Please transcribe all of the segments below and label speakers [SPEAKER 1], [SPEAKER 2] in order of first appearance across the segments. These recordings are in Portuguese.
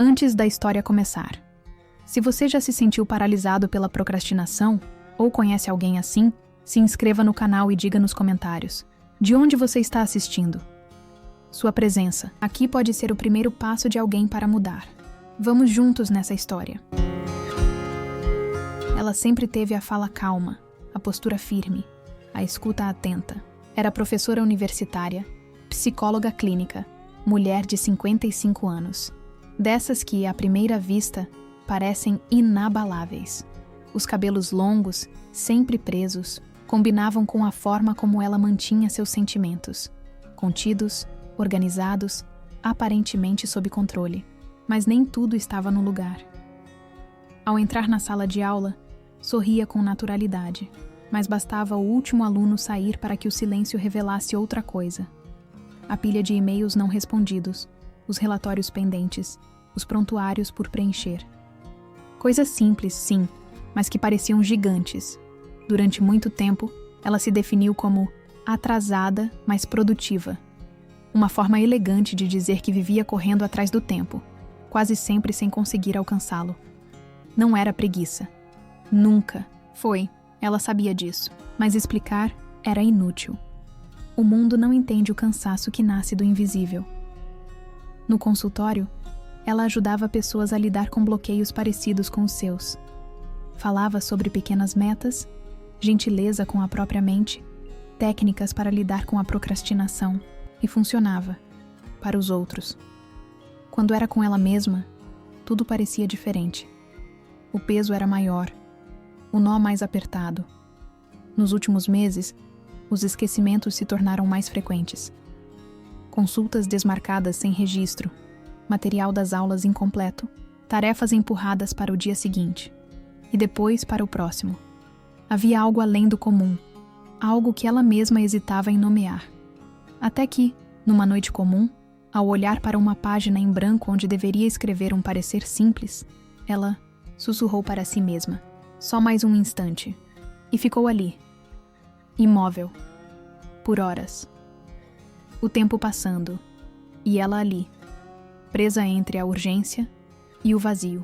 [SPEAKER 1] Antes da história começar. Se você já se sentiu paralisado pela procrastinação, ou conhece alguém assim, se inscreva no canal e diga nos comentários de onde você está assistindo. Sua presença aqui pode ser o primeiro passo de alguém para mudar. Vamos juntos nessa história. Ela sempre teve a fala calma, a postura firme, a escuta atenta. Era professora universitária, psicóloga clínica, mulher de 55 anos. Dessas que, à primeira vista, parecem inabaláveis. Os cabelos longos, sempre presos, combinavam com a forma como ela mantinha seus sentimentos. Contidos, organizados, aparentemente sob controle. Mas nem tudo estava no lugar. Ao entrar na sala de aula, sorria com naturalidade, mas bastava o último aluno sair para que o silêncio revelasse outra coisa. A pilha de e-mails não respondidos, os relatórios pendentes, os prontuários por preencher. Coisas simples, sim, mas que pareciam gigantes. Durante muito tempo, ela se definiu como atrasada, mas produtiva. Uma forma elegante de dizer que vivia correndo atrás do tempo, quase sempre sem conseguir alcançá-lo. Não era preguiça. Nunca foi. Ela sabia disso, mas explicar era inútil. O mundo não entende o cansaço que nasce do invisível. No consultório, ela ajudava pessoas a lidar com bloqueios parecidos com os seus. Falava sobre pequenas metas, gentileza com a própria mente, técnicas para lidar com a procrastinação, e funcionava para os outros. Quando era com ela mesma, tudo parecia diferente. O peso era maior, o nó mais apertado. Nos últimos meses, os esquecimentos se tornaram mais frequentes. Consultas desmarcadas sem registro, material das aulas incompleto, tarefas empurradas para o dia seguinte, e depois para o próximo. Havia algo além do comum, algo que ela mesma hesitava em nomear. Até que, numa noite comum, ao olhar para uma página em branco onde deveria escrever um parecer simples, ela sussurrou para si mesma, só mais um instante, e ficou ali, imóvel, por horas. O tempo passando, e ela ali, presa entre a urgência e o vazio.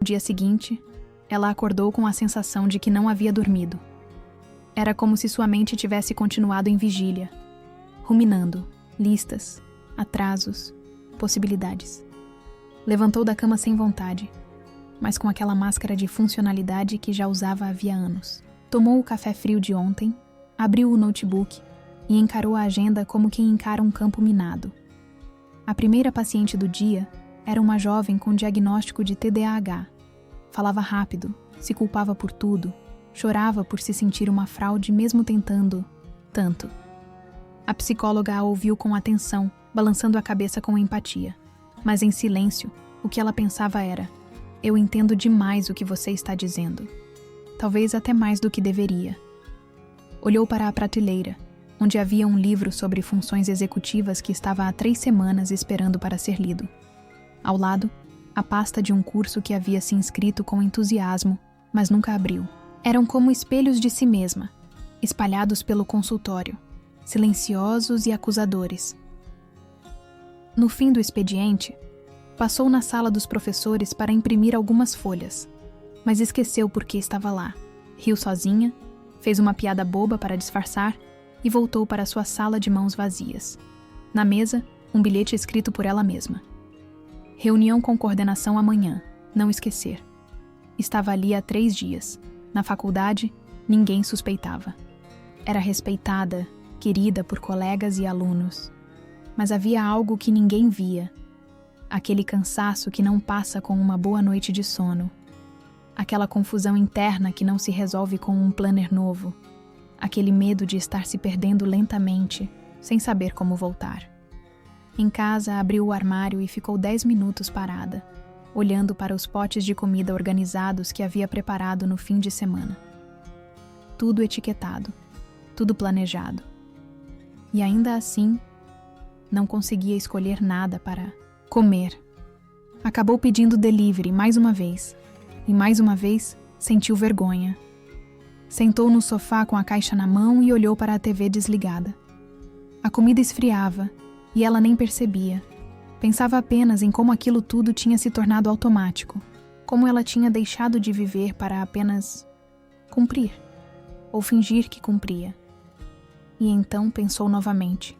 [SPEAKER 1] No dia seguinte, ela acordou com a sensação de que não havia dormido. Era como se sua mente tivesse continuado em vigília, ruminando listas, atrasos, possibilidades. Levantou da cama sem vontade, mas com aquela máscara de funcionalidade que já usava havia anos. Tomou o café frio de ontem, abriu o notebook e encarou a agenda como quem encara um campo minado. A primeira paciente do dia era uma jovem com diagnóstico de TDAH. Falava rápido, se culpava por tudo, chorava por se sentir uma fraude mesmo tentando tanto. A psicóloga a ouviu com atenção, balançando a cabeça com empatia. Mas em silêncio, o que ela pensava era: eu entendo demais o que você está dizendo. Talvez até mais do que deveria. Olhou para a prateleira, onde havia um livro sobre funções executivas que estava há 3 semanas esperando para ser lido. Ao lado, a pasta de um curso que havia se inscrito com entusiasmo, mas nunca abriu. Eram como espelhos de si mesma, espalhados pelo consultório, silenciosos e acusadores. No fim do expediente, passou na sala dos professores para imprimir algumas folhas, mas esqueceu por que estava lá. Riu sozinha, fez uma piada boba para disfarçar e voltou para sua sala de mãos vazias. Na mesa, um bilhete escrito por ela mesma. Reunião com coordenação amanhã, não esquecer. Estava ali há 3 dias. Na faculdade, ninguém suspeitava. Era respeitada, querida por colegas e alunos. Mas havia algo que ninguém via. Aquele cansaço que não passa com uma boa noite de sono. Aquela confusão interna que não se resolve com um planner novo. Aquele medo de estar se perdendo lentamente, sem saber como voltar. Em casa, abriu o armário e ficou 10 minutos parada, olhando para os potes de comida organizados que havia preparado no fim de semana. Tudo etiquetado, tudo planejado. E ainda assim, não conseguia escolher nada para comer. Acabou pedindo delivery mais uma vez, e mais uma vez sentiu vergonha. Sentou no sofá com a caixa na mão e olhou para a TV desligada. A comida esfriava, e ela nem percebia. Pensava apenas em como aquilo tudo tinha se tornado automático, como ela tinha deixado de viver para apenas cumprir, ou fingir que cumpria. E então pensou novamente.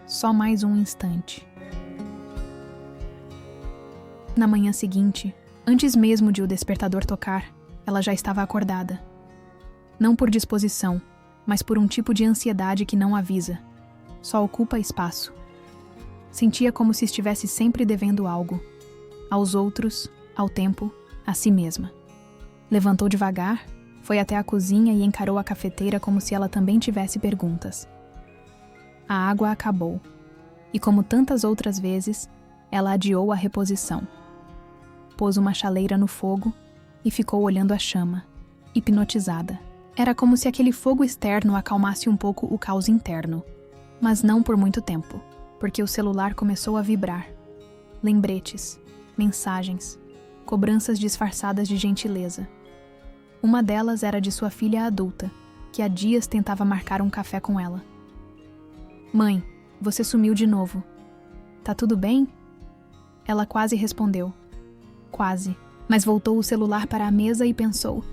[SPEAKER 1] Só mais um instante. Na manhã seguinte, antes mesmo de o despertador tocar, ela já estava acordada. Não por disposição, mas por um tipo de ansiedade que não avisa. Só ocupa espaço. Sentia como se estivesse sempre devendo algo. Aos outros, ao tempo, a si mesma. Levantou devagar, foi até a cozinha e encarou a cafeteira como se ela também tivesse perguntas. A água acabou. E como tantas outras vezes, ela adiou a reposição. Pôs uma chaleira no fogo e ficou olhando a chama, hipnotizada. Era como se aquele fogo externo acalmasse um pouco o caos interno. Mas não por muito tempo, porque o celular começou a vibrar. Lembretes, mensagens, cobranças disfarçadas de gentileza. Uma delas era de sua filha adulta, que há dias tentava marcar um café com ela. Mãe, você sumiu de novo. Tá tudo bem? Ela quase respondeu. Quase, mas voltou o celular para a mesa e pensou.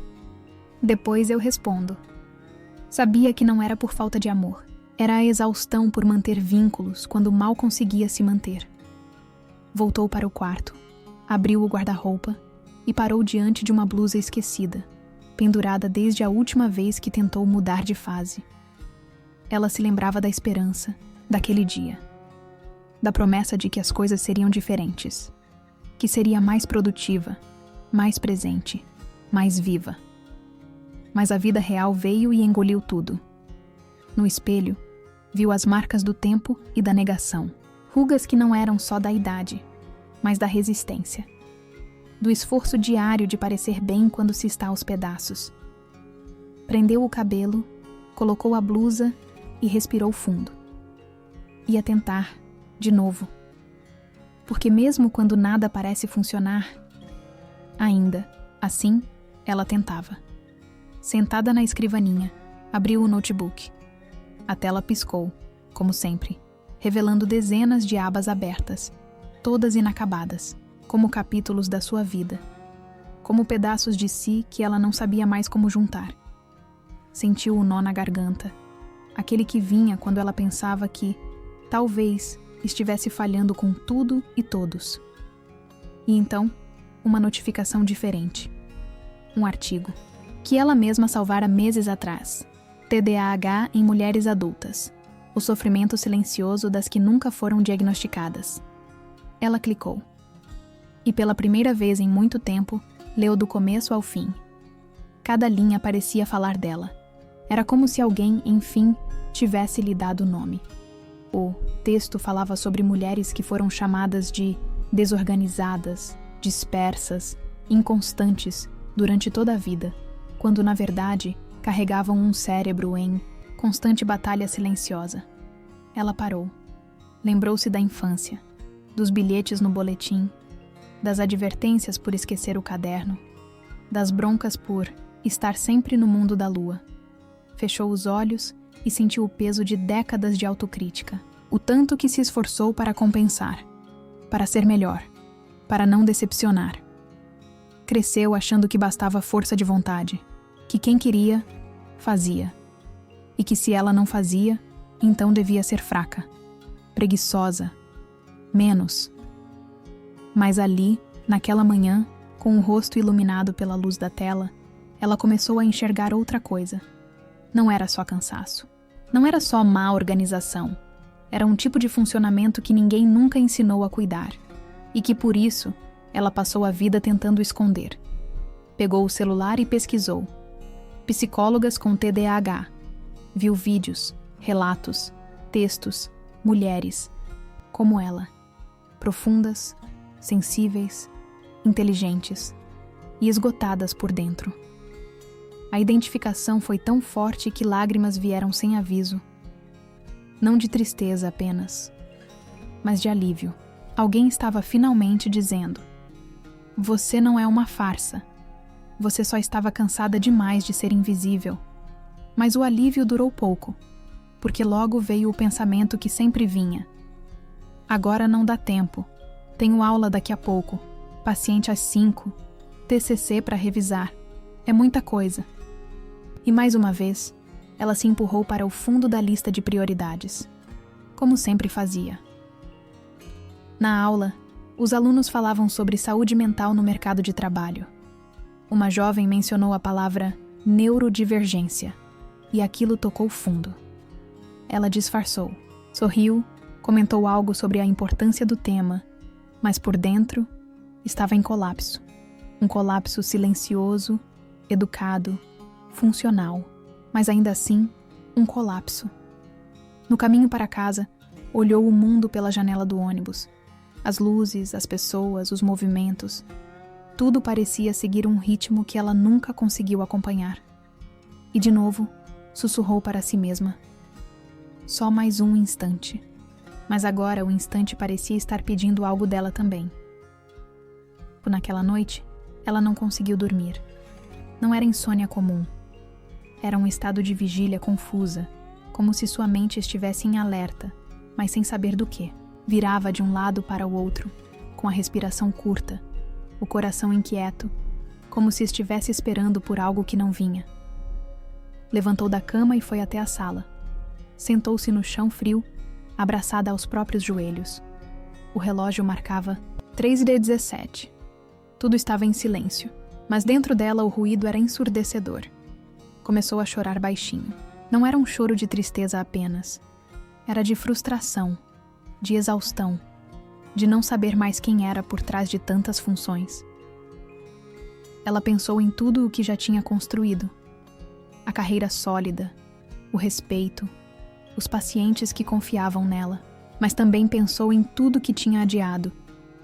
[SPEAKER 1] Depois eu respondo. Sabia que não era por falta de amor. Era a exaustão por manter vínculos quando mal conseguia se manter. Voltou para o quarto, abriu o guarda-roupa e parou diante de uma blusa esquecida, pendurada desde a última vez que tentou mudar de fase. Ela se lembrava da esperança, daquele dia. Da promessa de que as coisas seriam diferentes. Que seria mais produtiva, mais presente, mais viva. Mas a vida real veio e engoliu tudo. No espelho, viu as marcas do tempo e da negação. Rugas que não eram só da idade, mas da resistência. Do esforço diário de parecer bem quando se está aos pedaços. Prendeu o cabelo, colocou a blusa e respirou fundo. Ia tentar, de novo. Porque mesmo quando nada parece funcionar, ainda, assim, ela tentava. Sentada na escrivaninha, abriu o notebook. A tela piscou, como sempre, revelando dezenas de abas abertas, todas inacabadas, como capítulos da sua vida, como pedaços de si que ela não sabia mais como juntar. Sentiu o nó na garganta, aquele que vinha quando ela pensava que, talvez, estivesse falhando com tudo e todos. E então, uma notificação diferente. Um artigo, que ela mesma salvara meses atrás. TDAH em mulheres adultas. O sofrimento silencioso das que nunca foram diagnosticadas. Ela clicou. E pela primeira vez em muito tempo, leu do começo ao fim. Cada linha parecia falar dela. Era como se alguém, enfim, tivesse lhe dado o nome. O texto falava sobre mulheres que foram chamadas de desorganizadas, dispersas, inconstantes durante toda a vida, quando na verdade carregavam um cérebro em constante batalha silenciosa. Ela parou. Lembrou-se da infância, dos bilhetes no boletim, das advertências por esquecer o caderno, das broncas por estar sempre no mundo da lua. Fechou os olhos e sentiu o peso de décadas de autocrítica, o tanto que se esforçou para compensar, para ser melhor, para não decepcionar. Cresceu achando que bastava força de vontade, que quem queria, fazia, e que se ela não fazia, então devia ser fraca, preguiçosa, menos. Mas ali, naquela manhã, com o rosto iluminado pela luz da tela, ela começou a enxergar outra coisa. Não era só cansaço. Não era só má organização. Era um tipo de funcionamento que ninguém nunca ensinou a cuidar. E que, por isso, ela passou a vida tentando esconder. Pegou o celular e pesquisou. Psicólogas com TDAH. Viu vídeos, relatos, textos, mulheres, como ela. Profundas, sensíveis, inteligentes e esgotadas por dentro. A identificação foi tão forte que lágrimas vieram sem aviso. Não de tristeza apenas, mas de alívio. Alguém estava finalmente dizendo: você não é uma farsa. Você só estava cansada demais de ser invisível. Mas o alívio durou pouco, porque logo veio o pensamento que sempre vinha. Agora não dá tempo, Tenho aula daqui a pouco, paciente às 5, TCC para revisar. É muita coisa. E mais uma vez, ela se empurrou para o fundo da lista de prioridades, como sempre fazia. Na aula, os alunos falavam sobre saúde mental no mercado de trabalho. Uma jovem mencionou a palavra neurodivergência, e aquilo tocou fundo. Ela disfarçou, sorriu, comentou algo sobre a importância do tema, mas por dentro estava em colapso. Um colapso silencioso, educado, funcional, mas ainda assim, um colapso. No caminho para casa, olhou o mundo pela janela do ônibus. As luzes, as pessoas, os movimentos. Tudo parecia seguir um ritmo que ela nunca conseguiu acompanhar. E de novo, sussurrou para si mesma. Só mais um instante. Mas agora o instante parecia estar pedindo algo dela também. Naquela noite, ela não conseguiu dormir. Não era insônia comum. Era um estado de vigília confusa, como se sua mente estivesse em alerta, mas sem saber do quê. Virava de um lado para o outro, com a respiração curta, o coração inquieto, como se estivesse esperando por algo que não vinha. Levantou da cama e foi até a sala. Sentou-se no chão frio, abraçada aos próprios joelhos. O relógio marcava 3h17. Tudo estava em silêncio, mas dentro dela o ruído era ensurdecedor. Começou a chorar baixinho. Não era um choro de tristeza apenas. Era de frustração, de exaustão, de não saber mais quem era por trás de tantas funções. Ela pensou em tudo o que já tinha construído. A carreira sólida, o respeito, os pacientes que confiavam nela, mas também pensou em tudo que tinha adiado,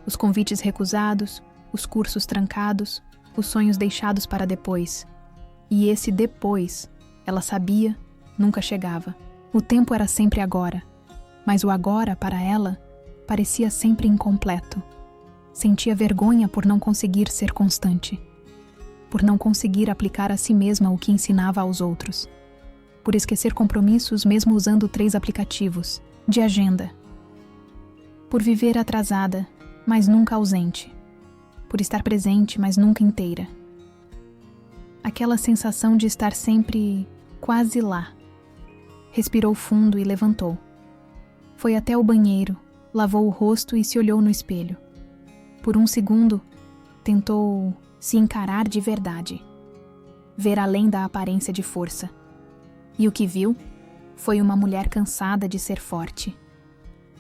[SPEAKER 1] os convites recusados, os cursos trancados, os sonhos deixados para depois. E esse depois, ela sabia, nunca chegava. O tempo era sempre agora, mas o agora, para ela, parecia sempre incompleto. Sentia vergonha por não conseguir ser constante, por não conseguir aplicar a si mesma o que ensinava aos outros, por esquecer compromissos mesmo usando 3 aplicativos de agenda, por viver atrasada, mas nunca ausente, por estar presente, mas nunca inteira. Aquela sensação de estar sempre quase lá. Respirou fundo e levantou. Foi até o banheiro, lavou o rosto e se olhou no espelho. Por um segundo, tentou se encarar de verdade, ver além da aparência de força. E o que viu foi uma mulher cansada de ser forte,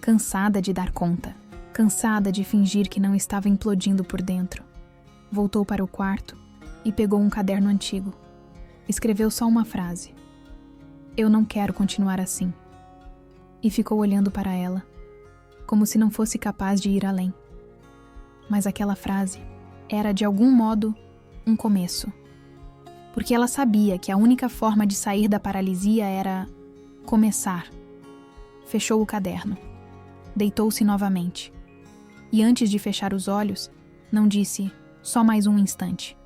[SPEAKER 1] cansada de dar conta, cansada de fingir que não estava implodindo por dentro. Voltou para o quarto e pegou um caderno antigo. Escreveu só uma frase: "Eu não quero continuar assim." E ficou olhando para ela, como se não fosse capaz de ir além. Mas aquela frase era, de algum modo, um começo. Porque ela sabia que a única forma de sair da paralisia era começar. Fechou o caderno. Deitou-se novamente. E antes de fechar os olhos, não disse só mais um instante.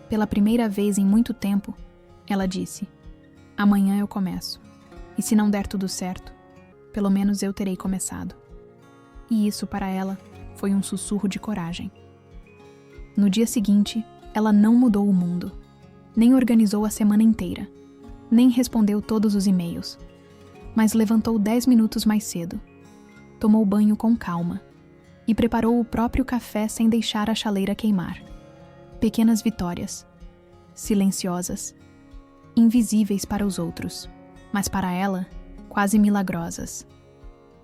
[SPEAKER 1] Pela primeira vez em muito tempo, ela disse: "Amanhã eu começo. E se não der tudo certo, pelo menos eu terei começado." E isso para ela foi um sussurro de coragem. No dia seguinte, ela não mudou o mundo, nem organizou a semana inteira, nem respondeu todos os e-mails, mas levantou 10 minutos mais cedo, tomou banho com calma e preparou o próprio café sem deixar a chaleira queimar. Pequenas vitórias, silenciosas, invisíveis para os outros, mas para ela, quase milagrosas.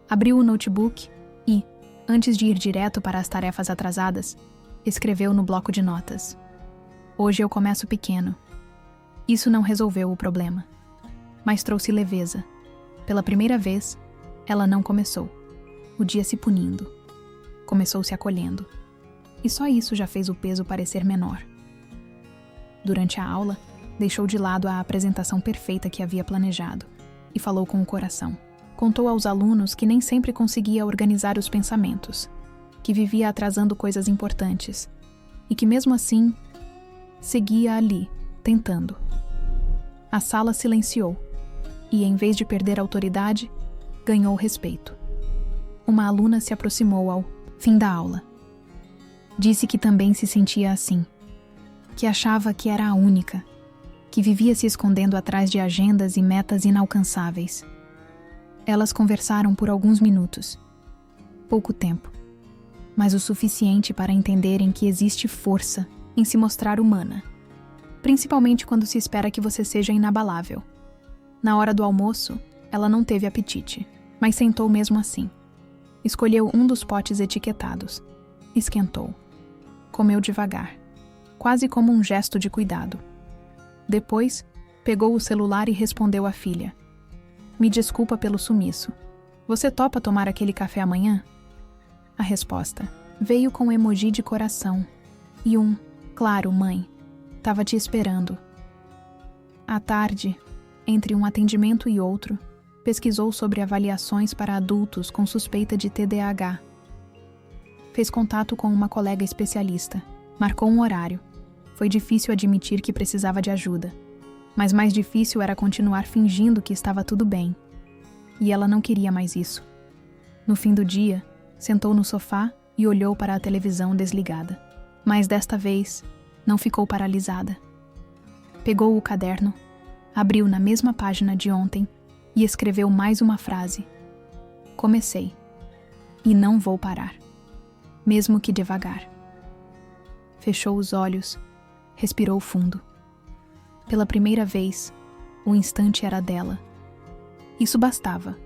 [SPEAKER 1] Abriu o notebook e, antes de ir direto para as tarefas atrasadas, escreveu no bloco de notas: "Hoje eu começo pequeno." Isso não resolveu o problema, mas trouxe leveza. Pela primeira vez, ela não começou o dia se punindo. Começou se acolhendo. E só isso já fez o peso parecer menor. Durante a aula, deixou de lado a apresentação perfeita que havia planejado e falou com o coração. Contou aos alunos que nem sempre conseguia organizar os pensamentos, que vivia atrasando coisas importantes e que mesmo assim seguia ali, tentando. A sala silenciou e, em vez de perder autoridade, ganhou respeito. Uma aluna se aproximou ao Fim da aula. Disse que também se sentia assim, que achava que era a única, que vivia se escondendo atrás de agendas e metas inalcançáveis. Elas conversaram por alguns minutos. Pouco tempo, mas o suficiente para entenderem que existe força em se mostrar humana, principalmente quando se espera que você seja inabalável. Na hora do almoço, ela não teve apetite, mas sentou mesmo assim. Escolheu um dos potes etiquetados. Esquentou. Comeu devagar, quase como um gesto de cuidado. Depois, pegou o celular e respondeu à filha. Me desculpa pelo sumiço. Você topa tomar aquele café amanhã? A resposta veio com um emoji de coração e claro, mãe, tava te esperando. À tarde, entre um atendimento e outro, pesquisou sobre avaliações para adultos com suspeita de TDAH. Fez contato com uma colega especialista, marcou um horário. Foi difícil admitir que precisava de ajuda, mas mais difícil era continuar fingindo que estava tudo bem. E ela não queria mais isso. No fim do dia, sentou no sofá e olhou para a televisão desligada. Mas desta vez, não ficou paralisada. Pegou o caderno, abriu na mesma página de ontem e escreveu mais uma frase. Comecei. E não vou parar. Mesmo que devagar. Fechou os olhos, respirou fundo. Pela primeira vez, o instante era dela. Isso bastava.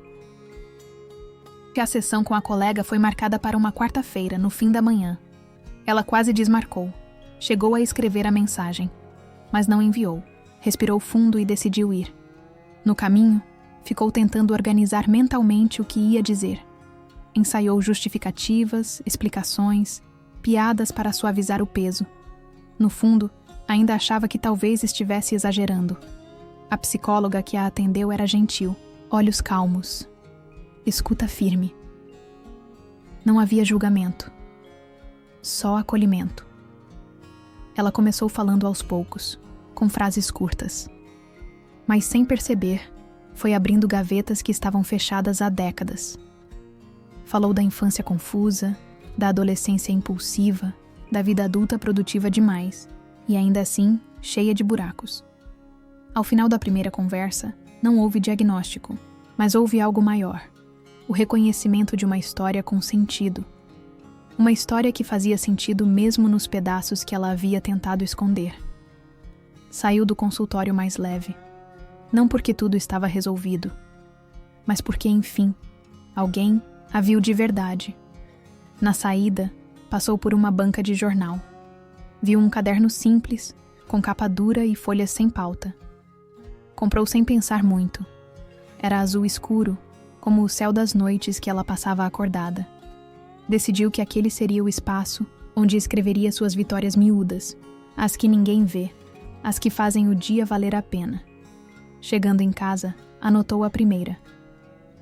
[SPEAKER 1] A sessão com a colega foi marcada para uma quarta-feira, no fim da manhã. Ela quase desmarcou. Chegou a escrever a mensagem, mas não enviou. Respirou fundo e decidiu ir. No caminho, ficou tentando organizar mentalmente o que ia dizer. Ensaiou justificativas, explicações, piadas para suavizar o peso. No fundo, ainda achava que talvez estivesse exagerando. A psicóloga que a atendeu era gentil, olhos calmos, escuta firme. Não havia julgamento, só acolhimento. Ela começou falando aos poucos, com frases curtas. Mas sem perceber, foi abrindo gavetas que estavam fechadas há décadas. Falou da infância confusa, da adolescência impulsiva, da vida adulta produtiva demais, e ainda assim, cheia de buracos. Ao final da primeira conversa, não houve diagnóstico, mas houve algo maior. O reconhecimento de uma história com sentido. Uma história que fazia sentido mesmo nos pedaços que ela havia tentado esconder. Saiu do consultório mais leve. Não porque tudo estava resolvido, mas porque, enfim, alguém a viu de verdade. Na saída, passou por uma banca de jornal. Viu um caderno simples, com capa dura e folhas sem pauta. Comprou sem pensar muito. Era azul escuro, como o céu das noites que ela passava acordada. Decidiu que aquele seria o espaço onde escreveria suas vitórias miúdas, as que ninguém vê, as que fazem o dia valer a pena. Chegando em casa, anotou a primeira.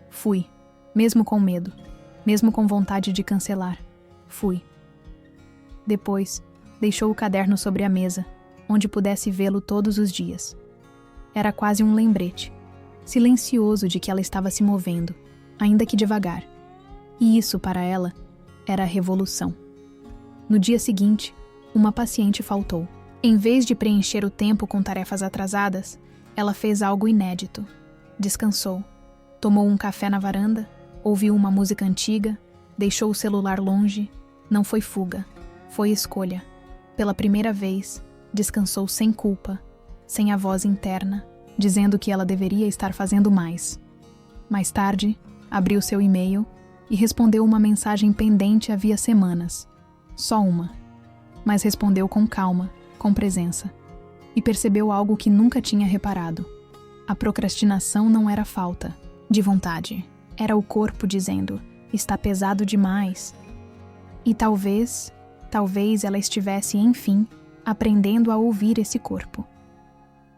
[SPEAKER 1] Fui, mesmo com medo, mesmo com vontade de cancelar. Fui. Depois, deixou o caderno sobre a mesa, onde pudesse vê-lo todos os dias. Era quase um lembrete, silencioso de que ela estava se movendo, ainda que devagar. E isso, para ela, era a revolução. No dia seguinte, uma paciente faltou. Em vez de preencher o tempo com tarefas atrasadas, ela fez algo inédito. Descansou, tomou um café na varanda, ouviu uma música antiga, deixou o celular longe. Não foi fuga, foi escolha. Pela primeira vez, descansou sem culpa, sem a voz interna, dizendo que ela deveria estar fazendo mais. Mais tarde, abriu seu e-mail e respondeu uma mensagem pendente havia semanas. Só uma. Mas respondeu com calma, com presença. E percebeu algo que nunca tinha reparado. A procrastinação não era falta de vontade. Era o corpo dizendo, está pesado demais. E talvez ela estivesse, enfim, aprendendo a ouvir esse corpo.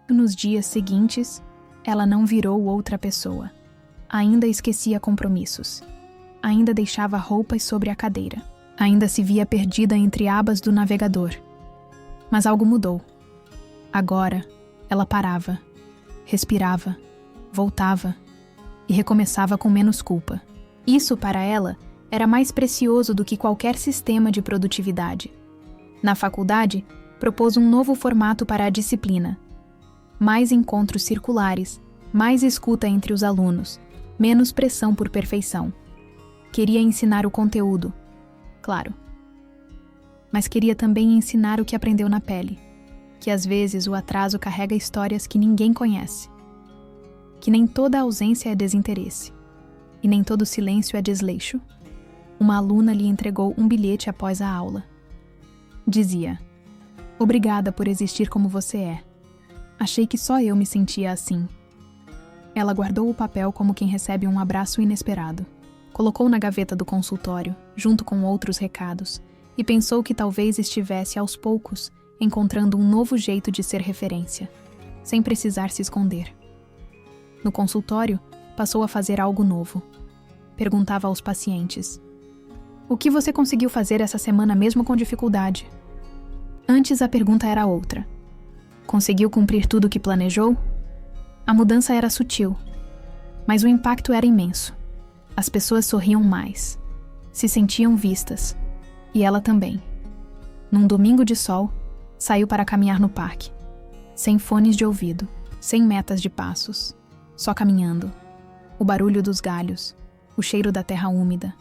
[SPEAKER 1] Nos dias seguintes, ela não virou outra pessoa. Ainda esquecia compromissos. Ainda deixava roupas sobre a cadeira. Ainda se via perdida entre abas do navegador. Mas algo mudou. Agora, ela parava, respirava, voltava e recomeçava com menos culpa. Isso, para ela, Era mais precioso do que qualquer sistema de produtividade. Na faculdade, propôs um novo formato para a disciplina. Mais encontros circulares, mais escuta entre os alunos, menos pressão por perfeição. Queria ensinar o conteúdo, claro. Mas queria também ensinar o que aprendeu na pele, que às vezes o atraso carrega histórias que ninguém conhece, que nem toda ausência é desinteresse, e nem todo silêncio é desleixo. Uma aluna lhe entregou um bilhete após a aula. Dizia: "Obrigada por existir como você é. Achei que só eu me sentia assim." Ela guardou o papel como quem recebe um abraço inesperado. Colocou na gaveta do consultório, junto com outros recados, e pensou que talvez estivesse, aos poucos, encontrando um novo jeito de ser referência, sem precisar se esconder. No consultório, passou a fazer algo novo. Perguntava aos pacientes: "O que você conseguiu fazer essa semana mesmo com dificuldade?" Antes a pergunta era outra: "Conseguiu cumprir tudo o que planejou?" A mudança era sutil, mas o impacto era imenso. As pessoas sorriam mais, se sentiam vistas, e ela também. Num domingo de sol, saiu para caminhar no parque, sem fones de ouvido, sem metas de passos, só caminhando. O barulho dos galhos, o cheiro da terra úmida,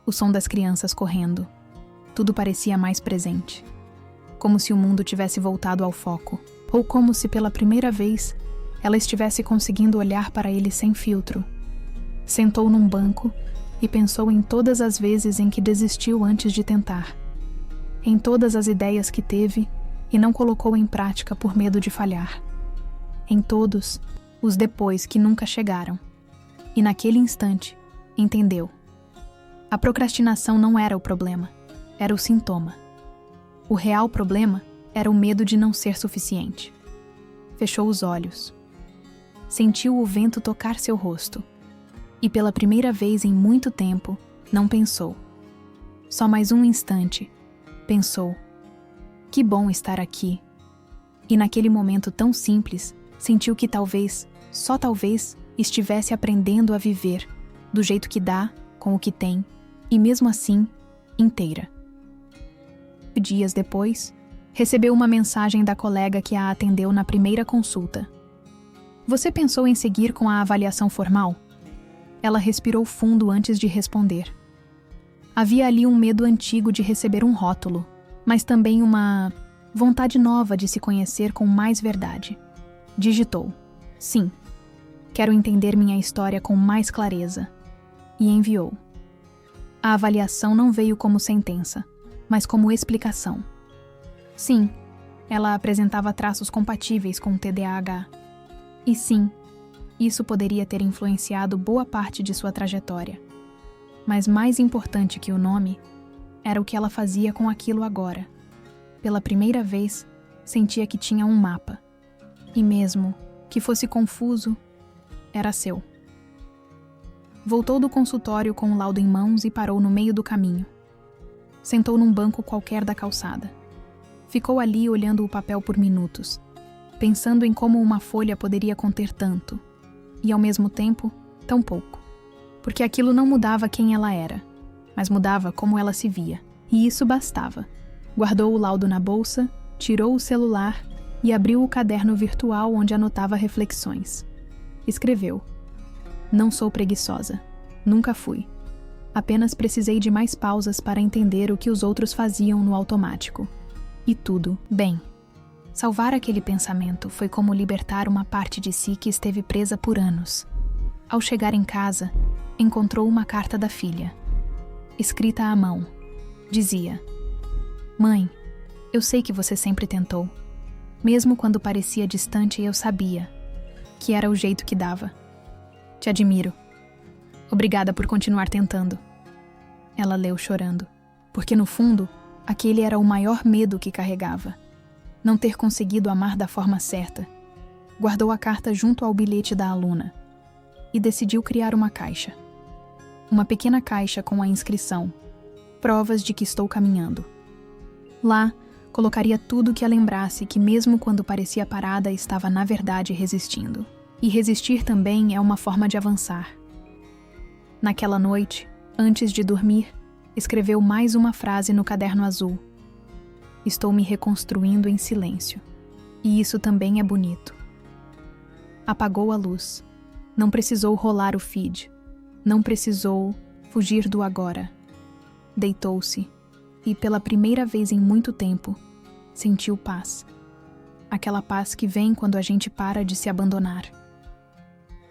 [SPEAKER 1] o som das crianças correndo, tudo parecia mais presente. Como se o mundo tivesse voltado ao foco, ou como se pela primeira vez ela estivesse conseguindo olhar para ele sem filtro. Sentou num banco e pensou em todas as vezes em que desistiu antes de tentar, em todas as ideias que teve e não colocou em prática por medo de falhar, em todos os depois que nunca chegaram. E naquele instante, entendeu. A procrastinação não era o problema, era o sintoma. O real problema era o medo de não ser suficiente. Fechou os olhos. Sentiu o vento tocar seu rosto. E pela primeira vez em muito tempo, não pensou. Só mais um instante, pensou: "Que bom estar aqui." E naquele momento tão simples, sentiu que talvez, só talvez, estivesse aprendendo a viver, do jeito que dá, com o que tem, e mesmo assim, inteira. Dias depois, recebeu uma mensagem da colega que a atendeu na primeira consulta. "Você pensou em seguir com a avaliação formal?" Ela respirou fundo antes de responder. Havia ali um medo antigo de receber um rótulo, mas também uma vontade nova de se conhecer com mais verdade. Digitou: "Sim, quero entender minha história com mais clareza." E enviou. A avaliação não veio como sentença, mas como explicação. Sim, ela apresentava traços compatíveis com o TDAH. E sim, isso poderia ter influenciado boa parte de sua trajetória. Mas mais importante que o nome, era o que ela fazia com aquilo agora. Pela primeira vez, sentia que tinha um mapa. E mesmo que fosse confuso, era seu. Voltou do consultório com o laudo em mãos e parou no meio do caminho. Sentou num banco qualquer da calçada. Ficou ali olhando o papel por minutos, pensando em como uma folha poderia conter tanto, e ao mesmo tempo, tão pouco. Porque aquilo não mudava quem ela era, mas mudava como ela se via, e isso bastava. Guardou o laudo na bolsa, tirou o celular e abriu o caderno virtual onde anotava reflexões. Escreveu: "Não sou preguiçosa. Nunca fui. Apenas precisei de mais pausas para entender o que os outros faziam no automático. E tudo bem." Salvar aquele pensamento foi como libertar uma parte de si que esteve presa por anos. Ao chegar em casa, encontrou uma carta da filha, escrita à mão. Dizia: "Mãe, eu sei que você sempre tentou. Mesmo quando parecia distante, eu sabia que era o jeito que dava. Te admiro. Obrigada por continuar tentando." Ela leu chorando, porque no fundo, aquele era o maior medo que carregava. Não ter conseguido amar da forma certa. Guardou a carta junto ao bilhete da aluna e decidiu criar uma caixa. Uma pequena caixa com a inscrição: "Provas de que estou caminhando." Lá, colocaria tudo que a lembrasse que mesmo quando parecia parada, estava na verdade resistindo. E resistir também é uma forma de avançar. Naquela noite, Antes de dormir, escreveu mais uma frase no caderno azul. Estou me reconstruindo em silêncio. E isso também é bonito. Apagou a luz. Não precisou rolar o feed. Não precisou fugir do agora. Deitou-se e, pela primeira vez em muito tempo, sentiu paz. Aquela paz que vem quando a gente para de se abandonar.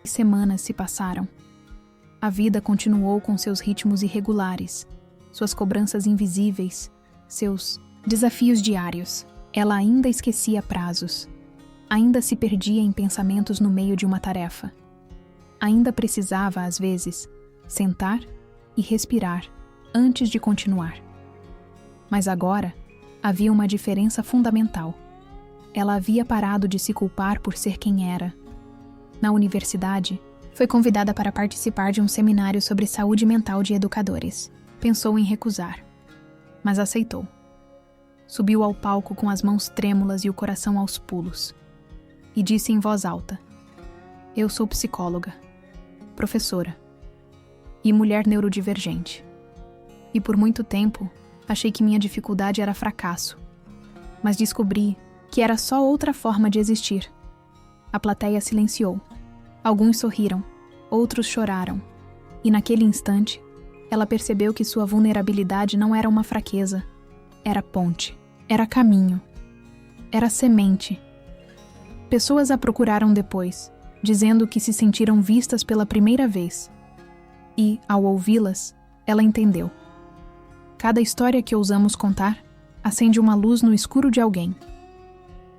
[SPEAKER 1] Semanas se passaram. A vida continuou com seus ritmos irregulares, suas cobranças invisíveis, seus desafios diários. Ela ainda esquecia prazos. Ainda se perdia em pensamentos no meio de uma tarefa. Ainda precisava, às vezes, sentar e respirar antes de continuar. Mas agora, havia uma diferença fundamental. Ela havia parado de se culpar por ser quem era. Na universidade, foi convidada para participar de um seminário sobre saúde mental de educadores. Pensou em recusar, mas aceitou. Subiu ao palco com as mãos trêmulas e o coração aos pulos. E disse em voz alta: Eu sou psicóloga, professora e mulher neurodivergente. E por muito tempo, achei que minha dificuldade era fracasso. Mas descobri que era só outra forma de existir. A plateia silenciou. Alguns sorriram, outros choraram. E naquele instante, ela percebeu que sua vulnerabilidade não era uma fraqueza. Era ponte, era caminho, era semente. Pessoas a procuraram depois, dizendo que se sentiram vistas pela primeira vez. E, ao ouvi-las, ela entendeu. Cada história que ousamos contar acende uma luz no escuro de alguém.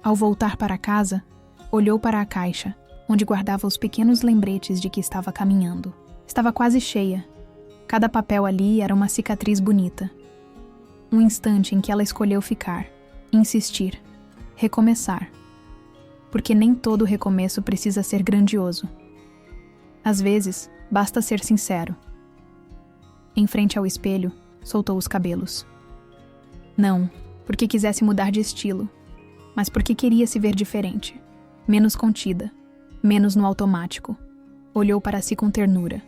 [SPEAKER 1] Ao voltar para casa, olhou para a caixa, onde guardava os pequenos lembretes de que estava caminhando. Estava quase cheia. Cada papel ali era uma cicatriz bonita. Um instante em que ela escolheu ficar, insistir, recomeçar. Porque nem todo recomeço precisa ser grandioso. Às vezes, basta ser sincero. Em frente ao espelho, soltou os cabelos. Não, porque quisesse mudar de estilo, mas porque queria se ver diferente, menos contida, menos no automático. Olhou para si com ternura.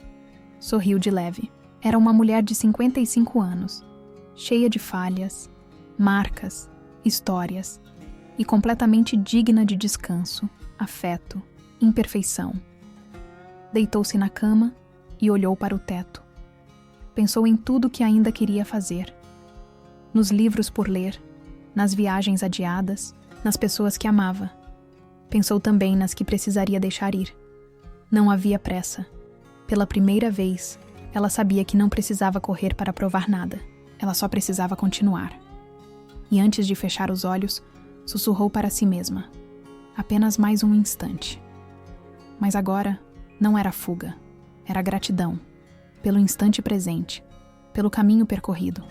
[SPEAKER 1] Sorriu de leve. Era uma mulher de 55 anos, cheia de falhas, marcas, histórias, e completamente digna de descanso, afeto, imperfeição. Deitou-se na cama e olhou para o teto. Pensou em tudo que ainda queria fazer. Nos livros por ler, nas viagens adiadas, nas pessoas que amava. Pensou também nas que precisaria deixar ir. Não havia pressa. Pela primeira vez, ela sabia que não precisava correr para provar nada. Ela só precisava continuar. E antes de fechar os olhos, sussurrou para si mesma. Apenas mais um instante. Mas agora, não era fuga. Era gratidão. Pelo instante presente. Pelo caminho percorrido.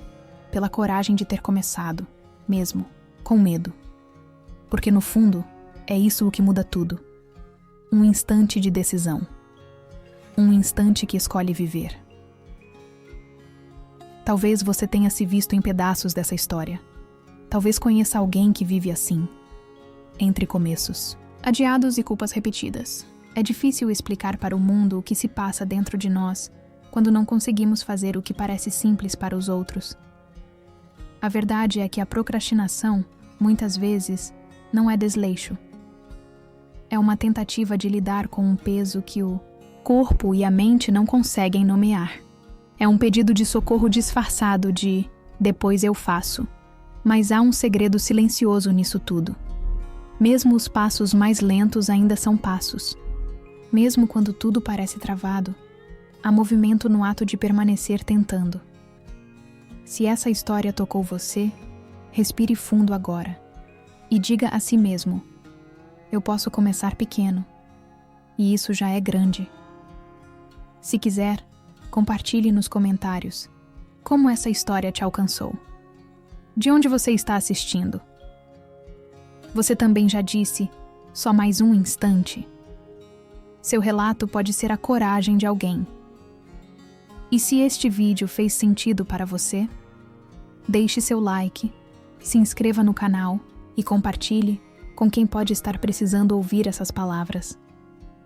[SPEAKER 1] Pela coragem de ter começado. Mesmo, com medo. Porque no fundo, é isso o que muda tudo. Um instante de decisão. Um instante que escolhe viver. Talvez você tenha se visto em pedaços dessa história. Talvez conheça alguém que vive assim. Entre começos. Adiados e culpas repetidas. É difícil explicar para o mundo o que se passa dentro de nós quando não conseguimos fazer o que parece simples para os outros. A verdade é que a procrastinação, muitas vezes, não é desleixo. É uma tentativa de lidar com um peso que o corpo e a mente não conseguem nomear. É um pedido de socorro disfarçado de "depois eu faço". Mas há um segredo silencioso nisso tudo. Mesmo os passos mais lentos ainda são passos. Mesmo quando tudo parece travado, há movimento no ato de permanecer tentando. Se essa história tocou você, respire fundo agora e diga a si mesmo: eu posso começar pequeno, e isso já é grande. Se quiser, compartilhe nos comentários como essa história te alcançou. De onde você está assistindo? Você também já disse, só mais um instante? Seu relato pode ser a coragem de alguém. E se este vídeo fez sentido para você, deixe seu like, se inscreva no canal e compartilhe com quem pode estar precisando ouvir essas palavras.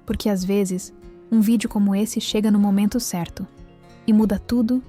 [SPEAKER 1] Porque às vezes, um vídeo como esse chega no momento certo e muda tudo